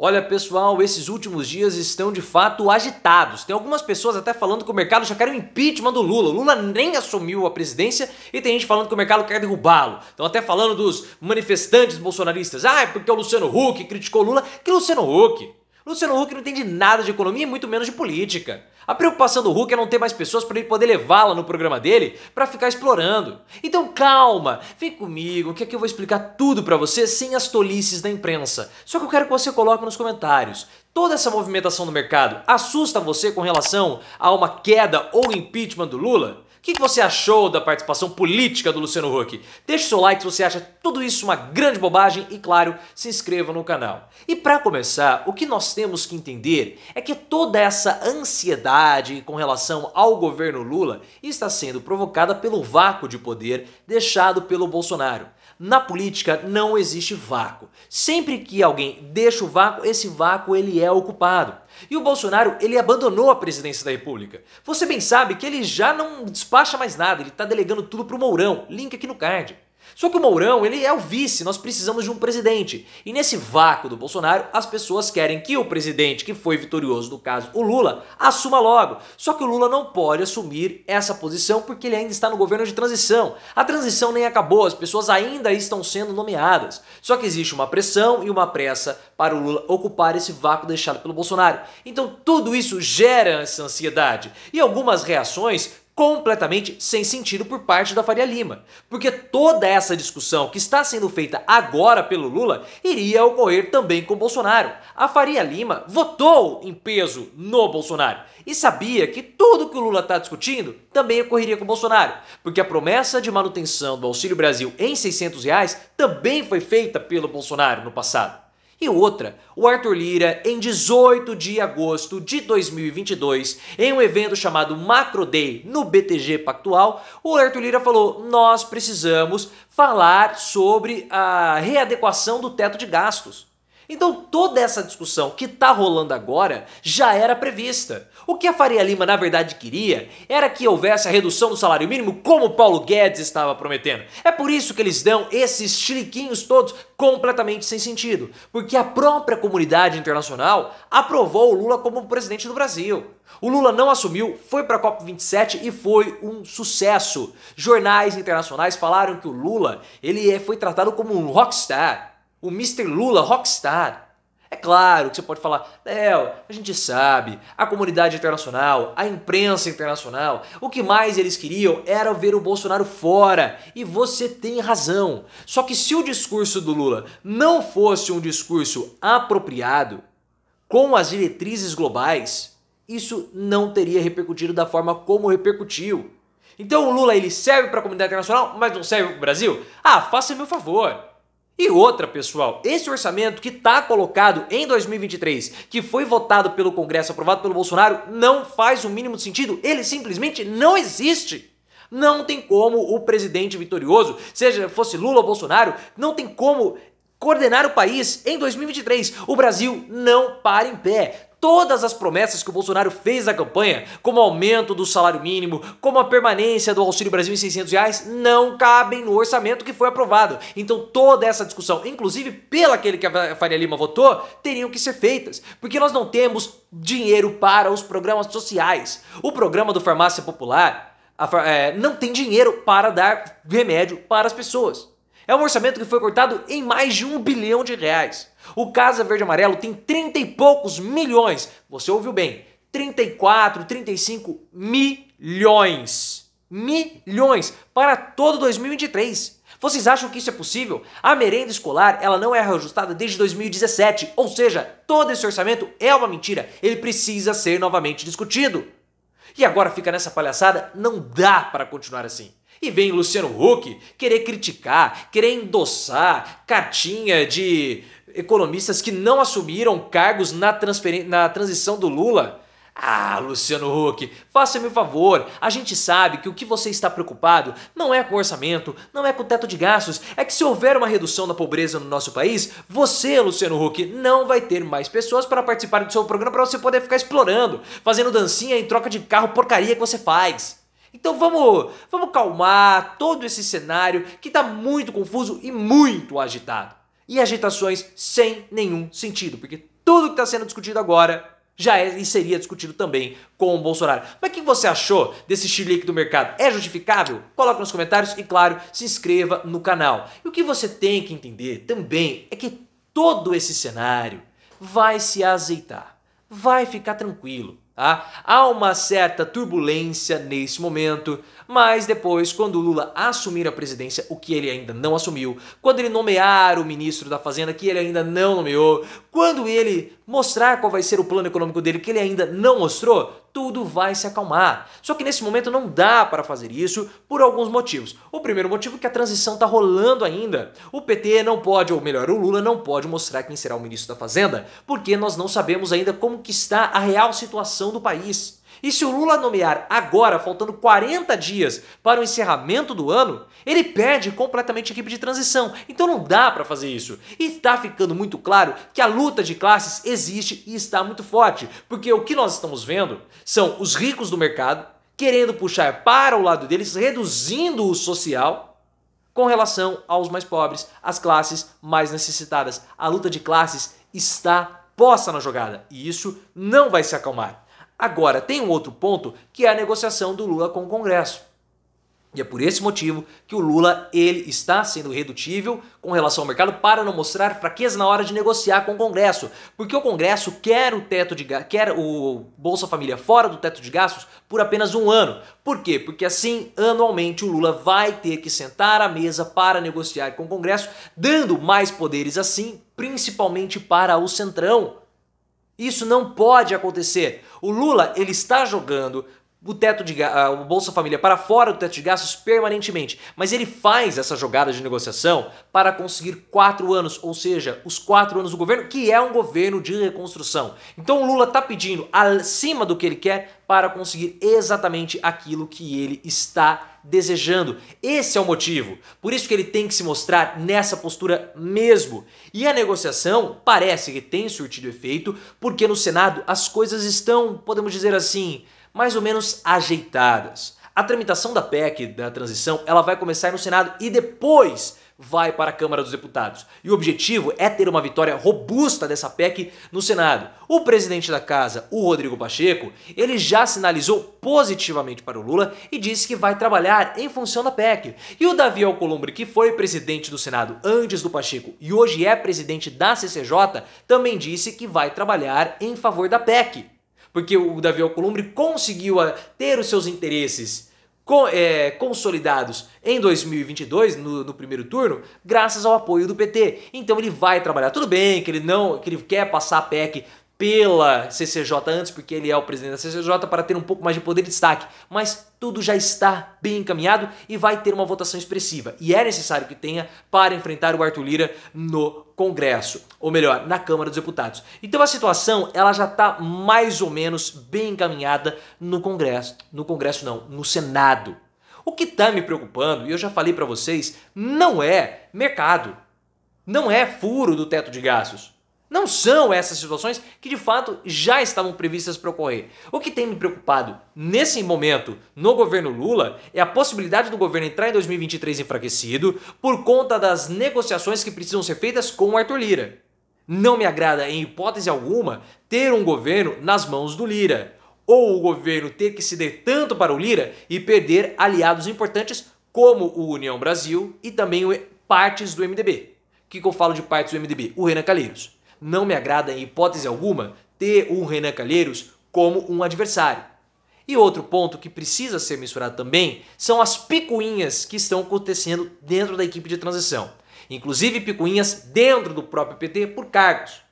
Olha pessoal, esses últimos dias estão de fato agitados. Tem algumas pessoas até falando que o mercado já quer o impeachment do Lula. O Lula nem assumiu a presidência e tem gente falando que o mercado quer derrubá-lo. Estão até falando dos manifestantes bolsonaristas. Ah, é porque o Luciano Huck criticou o Lula. Que Luciano Huck? Luciano Huck não entende nada de economia e muito menos de política. A preocupação do Huck é não ter mais pessoas para ele poder levá-la no programa dele para ficar explorando. Então calma, vem comigo que aqui eu vou explicar tudo para você sem as tolices da imprensa. Só que eu quero que você coloque nos comentários. Toda essa movimentação no mercado assusta você com relação a uma queda ou impeachment do Lula? O que você achou da participação política do Luciano Huck? Deixe seu like se você acha tudo isso uma grande bobagem e, claro, se inscreva no canal. E para começar, o que nós temos que entender é que toda essa ansiedade com relação ao governo Lula está sendo provocada pelo vácuo de poder deixado pelo Bolsonaro. Na política não existe vácuo. Sempre que alguém deixa o vácuo, esse vácuo ele é ocupado. E o Bolsonaro, ele abandonou a presidência da República. Você bem sabe que ele já não despacha mais nada, ele está delegando tudo para o Mourão, link aqui no card. Só que o Mourão, ele é o vice, nós precisamos de um presidente. E nesse vácuo do Bolsonaro, as pessoas querem que o presidente que foi vitorioso, no caso o Lula, assuma logo. Só que o Lula não pode assumir essa posição porque ele ainda está no governo de transição. A transição nem acabou, as pessoas ainda estão sendo nomeadas. Só que existe uma pressão e uma pressa para o Lula ocupar esse vácuo deixado pelo Bolsonaro. Então tudo isso gera essa ansiedade. E algumas reações completamente sem sentido por parte da Faria Lima, porque toda essa discussão que está sendo feita agora pelo Lula iria ocorrer também com o Bolsonaro. A Faria Lima votou em peso no Bolsonaro e sabia que tudo que o Lula está discutindo também ocorreria com o Bolsonaro, porque a promessa de manutenção do Auxílio Brasil em R$600 também foi feita pelo Bolsonaro no passado. E outra, o Arthur Lira, em 18 de agosto de 2022, em um evento chamado Macro Day no BTG Pactual, o Arthur Lira falou: nós precisamos falar sobre a readequação do teto de gastos. Então toda essa discussão que está rolando agora já era prevista. O que a Faria Lima na verdade queria era que houvesse a redução do salário mínimo como o Paulo Guedes estava prometendo. É por isso que eles dão esses chiliquinhos todos completamente sem sentido. Porque a própria comunidade internacional aprovou o Lula como presidente do Brasil. O Lula não assumiu, foi para a COP27 e foi um sucesso. Jornais internacionais falaram que o Lula ele foi tratado como um rockstar. O Mr. Lula Rockstar. É claro que você pode falar, Léo, a gente sabe, a comunidade internacional, a imprensa internacional, o que mais eles queriam era ver o Bolsonaro fora. E você tem razão. Só que se o discurso do Lula não fosse um discurso apropriado, com as diretrizes globais, isso não teria repercutido da forma como repercutiu. Então o Lula ele serve para a comunidade internacional, mas não serve para o Brasil? Ah, faça-me o favor. E outra, pessoal, esse orçamento que está colocado em 2023, que foi votado pelo Congresso, aprovado pelo Bolsonaro, não faz o mínimo de sentido, ele simplesmente não existe. Não tem como o presidente vitorioso, seja fosse Lula ou Bolsonaro, não tem como coordenar o país em 2023. O Brasil não para em pé. Todas as promessas que o Bolsonaro fez na campanha, como o aumento do salário mínimo, como a permanência do Auxílio Brasil em R$600, não cabem no orçamento que foi aprovado. Então toda essa discussão, inclusive pela aquele que a Faria Lima votou, teriam que ser feitas. Porque nós não temos dinheiro para os programas sociais. O programa do Farmácia Popular não tem dinheiro para dar remédio para as pessoas. É um orçamento que foi cortado em mais de R$1 bilhão. O Casa Verde e Amarelo tem 30 e poucos milhões. Você ouviu bem. 34, 35 milhões. Milhões para todo 2023. Vocês acham que isso é possível? A merenda escolar ela não é reajustada desde 2017. Ou seja, todo esse orçamento é uma mentira. Ele precisa ser novamente discutido. E agora fica nessa palhaçada? Não dá para continuar assim. E vem Luciano Huck querer criticar, querer endossar cartinha de economistas que não assumiram cargos na transição do Lula. Ah, Luciano Huck, faça-me um favor, a gente sabe que o que você está preocupado não é com o orçamento, não é com o teto de gastos, é que se houver uma redução da pobreza no nosso país, você, Luciano Huck, não vai ter mais pessoas para participar do seu programa para você poder ficar explorando, fazendo dancinha em troca de carro porcaria que você faz. Então vamos calmar todo esse cenário que está muito confuso e muito agitado. E agitações sem nenhum sentido, porque tudo que está sendo discutido agora já é e seria discutido também com o Bolsonaro. Mas o que você achou desse chilique do mercado? É justificável? Coloque nos comentários e, claro, se inscreva no canal. E o que você tem que entender também é que todo esse cenário vai se azeitar, vai ficar tranquilo. Tá? Há uma certa turbulência nesse momento, mas depois, quando o Lula assumir a presidência, o que ele ainda não assumiu, quando ele nomear o ministro da Fazenda, que ele ainda não nomeou, quando ele mostrar qual vai ser o plano econômico dele, que ele ainda não mostrou, tudo vai se acalmar. Só que nesse momento não dá para fazer isso por alguns motivos. O primeiro motivo é que a transição está rolando ainda. O PT não pode, ou melhor, o Lula não pode mostrar quem será o ministro da Fazenda, porque nós não sabemos ainda como que está a real situação do país. E se o Lula nomear agora, faltando 40 dias para o encerramento do ano, ele perde completamente a equipe de transição. Então não dá para fazer isso. E está ficando muito claro que a luta de classes existe e está muito forte. Porque o que nós estamos vendo são os ricos do mercado querendo puxar para o lado deles, reduzindo o social com relação aos mais pobres, às classes mais necessitadas. A luta de classes está posta na jogada e isso não vai se acalmar. Agora, tem um outro ponto que é a negociação do Lula com o Congresso. E é por esse motivo que o Lula ele está sendo irredutível com relação ao mercado para não mostrar fraqueza na hora de negociar com o Congresso. Porque o Congresso quer o Bolsa Família fora do teto de gastos por apenas um ano. Por quê? Porque assim, anualmente, o Lula vai ter que sentar à mesa para negociar com o Congresso, dando mais poderes assim, principalmente para o Centrão. Isso não pode acontecer. O Lula ele está jogando o Bolsa Família para fora do teto de gastos permanentemente, mas ele faz essa jogada de negociação para conseguir 4 anos, ou seja, os 4 anos do governo, que é um governo de reconstrução. Então o Lula está pedindo acima do que ele quer para conseguir exatamente aquilo que ele está desejando. Esse é o motivo. Por isso que ele tem que se mostrar nessa postura mesmo. E a negociação parece que tem surtido efeito, porque no Senado as coisas estão, podemos dizer assim, mais ou menos ajeitadas. A tramitação da PEC, da transição, ela vai começar no Senado e depois vai para a Câmara dos Deputados. E o objetivo é ter uma vitória robusta dessa PEC no Senado. O presidente da casa, o Rodrigo Pacheco, ele já sinalizou positivamente para o Lula e disse que vai trabalhar em função da PEC. E o Davi Alcolumbre, que foi presidente do Senado antes do Pacheco e hoje é presidente da CCJ, também disse que vai trabalhar em favor da PEC. Porque o Davi Alcolumbre conseguiu ter os seus interesses consolidados em 2022, no primeiro turno, graças ao apoio do PT. Então ele vai trabalhar. Tudo bem que ele quer passar a PEC pela CCJ antes, porque ele é o presidente da CCJ, para ter um pouco mais de poder e destaque. Mas tudo já está bem encaminhado e vai ter uma votação expressiva. E é necessário que tenha para enfrentar o Arthur Lira no Congresso, ou melhor, na Câmara dos Deputados. Então a situação ela já está mais ou menos bem encaminhada no Congresso. No Congresso não, no Senado. O que está me preocupando, e eu já falei para vocês, não é mercado, não é furo do teto de gastos. Não são essas situações que de fato já estavam previstas para ocorrer. O que tem me preocupado nesse momento no governo Lula é a possibilidade do governo entrar em 2023 enfraquecido por conta das negociações que precisam ser feitas com o Arthur Lira. Não me agrada em hipótese alguma ter um governo nas mãos do Lira, ou o governo ter que ceder tanto para o Lira e perder aliados importantes como o União Brasil e também partes do MDB. O que eu falo de partes do MDB? O Renan Calheiros. Não me agrada em hipótese alguma ter o Renan Calheiros como um adversário. E outro ponto que precisa ser mensurado também são as picuinhas que estão acontecendo dentro da equipe de transição. Inclusive picuinhas dentro do próprio PT por cargos.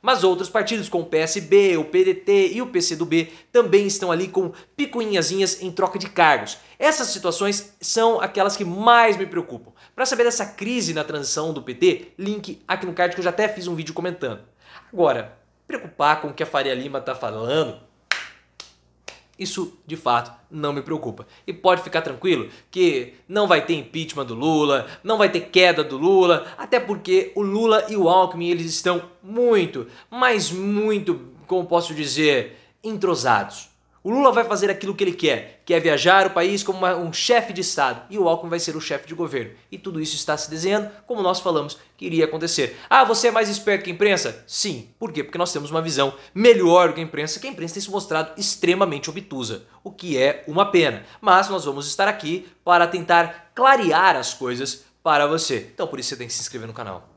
Mas outros partidos como o PSB, o PDT e o PCdoB também estão ali com picuinhazinhas em troca de cargos. Essas situações são aquelas que mais me preocupam. Para saber dessa crise na transição do PT, link aqui no card que eu já até fiz um vídeo comentando. Agora, preocupar com o que a Faria Lima está falando, isso de fato não me preocupa. E pode ficar tranquilo que não vai ter impeachment do Lula, não vai ter queda do Lula, até porque o Lula e o Alckmin eles estão muito, mas muito, como posso dizer, entrosados. O Lula vai fazer aquilo que ele quer viajar o país como um chefe de Estado, e o Alckmin vai ser o chefe de governo. E tudo isso está se desenhando, como nós falamos que iria acontecer. Ah, você é mais esperto que a imprensa? Sim. Por quê? Porque nós temos uma visão melhor do que a imprensa tem se mostrado extremamente obtusa, o que é uma pena. Mas nós vamos estar aqui para tentar clarear as coisas para você. Então por isso você tem que se inscrever no canal.